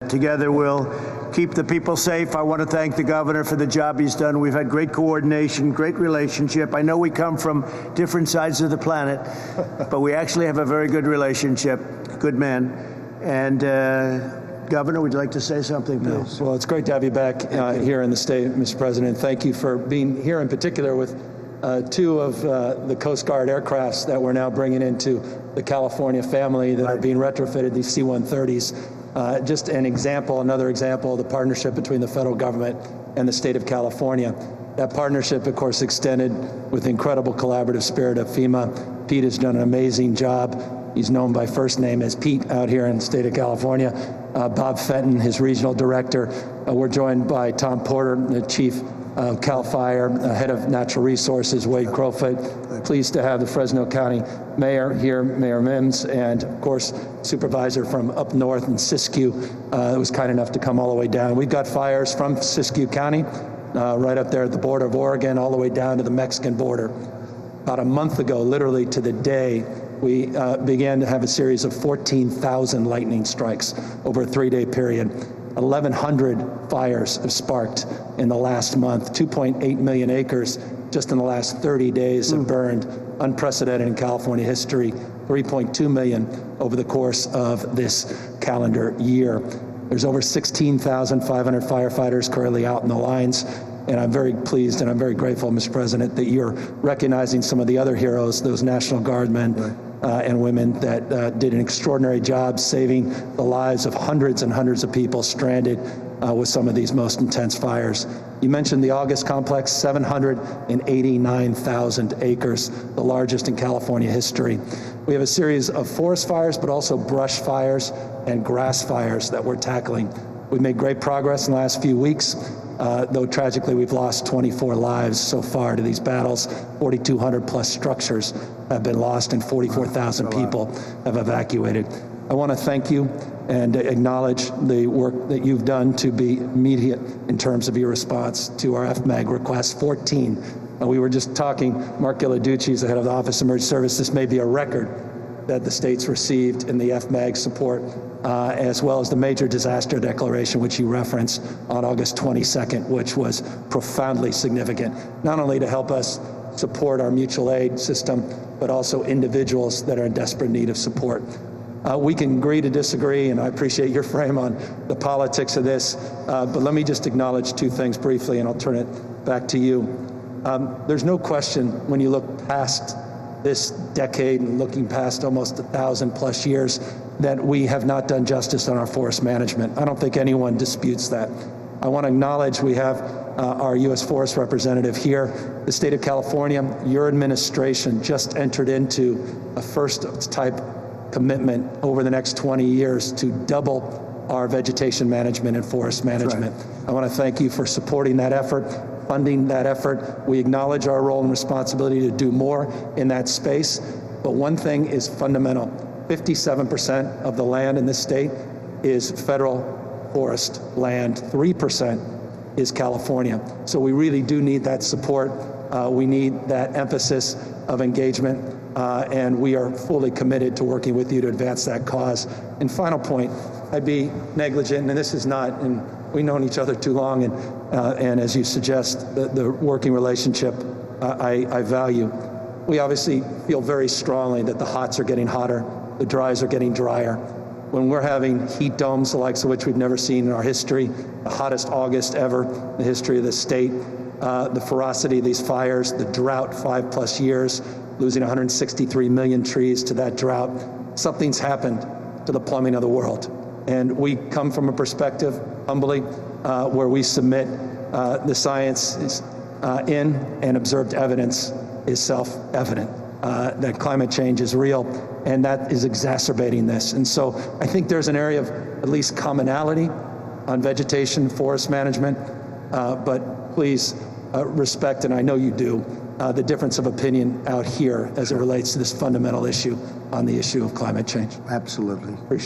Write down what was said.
together we'll keep the people safe. I want to thank the governor for the job he's done. We've had great coordination, great relationship. I know we come from different sides of the planet, but we actually have a very good relationship. Good man. And Governor, would you like to say something, please? Well, it's great to have you back here in the state, Mr. President. Thank you for being here in particular with two of the Coast Guard aircrafts that we're now bringing into the California family that are being retrofitted, these C-130s. Just an example, another example of the partnership between the federal government and the state of California. That partnership, of course, extended with the incredible collaborative spirit of FEMA. Pete has done an amazing job. He's known by first name as Pete out here in the state of California. Bob Fenton, his regional director. We're joined by Tom Porter, the chief of CAL FIRE, head of natural resources, Wade Crowfoot. Pleased to have the Fresno County mayor here, Mayor Mims, and of course, supervisor from up north in Siskiyou, was kind enough to come all the way down. We've got fires from Siskiyou County, right up there at the border of Oregon, all the way down to the Mexican border. About a month ago, literally to the day, we began to have a series of 14,000 lightning strikes over a 3-day period. 1,100 fires have sparked in the last month. 2.8 million acres just in the last 30 days have burned. Unprecedented in California history. 3.2 million over the course of this calendar year. There's over 16,500 firefighters currently out in the lines. And I'm very pleased and I'm very grateful, Mr. President, that you're recognizing some of the other heroes, those National Guardmen and women that did an extraordinary job saving the lives of hundreds and hundreds of people stranded with some of these most intense fires. You mentioned the August complex, 789,000 acres, the largest in California history. We have a series of forest fires, but also brush fires and grass fires that we're tackling. We've made great progress in the last few weeks. Though tragically we've lost 24 lives so far to these battles. 4,200 plus structures have been lost and 44,000 people have evacuated. I want to thank you and acknowledge the work that you've done to be immediate in terms of your response to our FMAG request 14. We were just talking, Mark Ghilarducci, the head of the Office of Emergency Service, this may be a record that the state's received in the FMAG support, as well as the major disaster declaration, which you referenced on August 22nd, which was profoundly significant, not only to help us support our mutual aid system, but also individuals that are in desperate need of support. We can agree to disagree, and I appreciate your frame on the politics of this, but let me just acknowledge two things briefly, and I'll turn it back to you. There's no question when you look past this decade and looking past almost 1,000 plus years that we have not done justice on our forest management. I don't think anyone disputes that. I want to acknowledge we have our U.S. Forest Representative here. The state of California, your administration just entered into a first of its type commitment over the next 20 years to double our vegetation management and forest management. I want to thank you for supporting that effort, funding that effort. We acknowledge our role and responsibility to do more in that space, but one thing is fundamental. 57% of the land in this state is federal forest land, 3% is California. So we really do need that support. We need that emphasis of engagement, and we are fully committed to working with you to advance that cause. And final point, I'd be negligent, and this is not, and we've known each other too long, and as you suggest, the working relationship I value. We obviously feel very strongly that the hots are getting hotter, the dries are getting drier. When we're having heat domes, the likes of which we've never seen in our history, the hottest August ever in the history of the state, the ferocity of these fires, the drought, 5+ years, losing 163 million trees to that drought, something's happened to the plumbing of the world. And we come from a perspective, humbly, where we submit the science is in and observed evidence is self-evident, that climate change is real, and that is exacerbating this. And so I think there's an area of at least commonality on vegetation, forest management, but please respect, and I know you do, the difference of opinion out here as it relates to this fundamental issue on the issue of climate change. Absolutely. Appreciate it.